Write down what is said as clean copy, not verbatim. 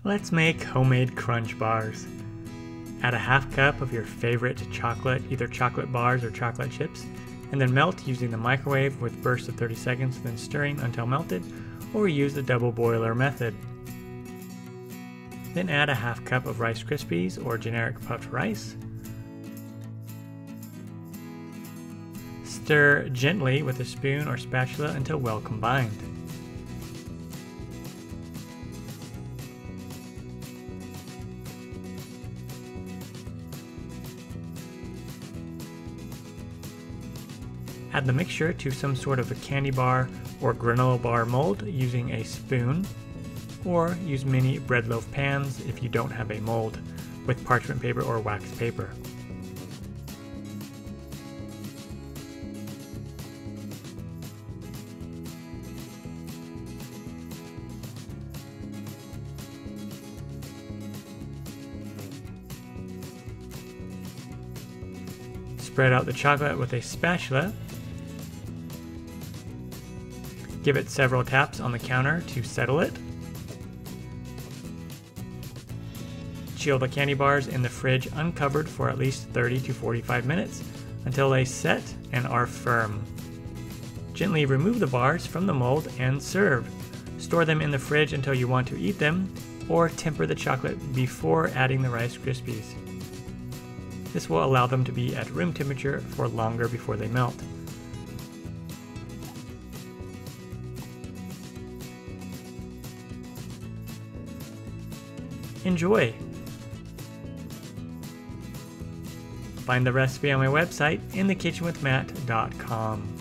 Let's make homemade crunch bars. Add a half cup of your favorite chocolate, either chocolate bars or chocolate chips, and then melt using the microwave with bursts of 30 seconds, then stirring until melted, or use the double boiler method. Then add a half cup of Rice Krispies or generic puffed rice. Stir gently with a spoon or spatula until well combined. Add the mixture to some sort of a candy bar or granola bar mold using a spoon, or use mini bread loaf pans if you don't have a mold, with parchment paper or wax paper. Spread out the chocolate with a spatula. Give it several taps on the counter to settle it. Chill the candy bars in the fridge uncovered for at least 30 to 45 minutes until they set and are firm. Gently remove the bars from the mold and serve. Store them in the fridge until you want to eat them, or temper the chocolate before adding the Rice Krispies. This will allow them to be at room temperature for longer before they melt. Enjoy! Find the recipe on my website, inthekitchenwithmatt.com.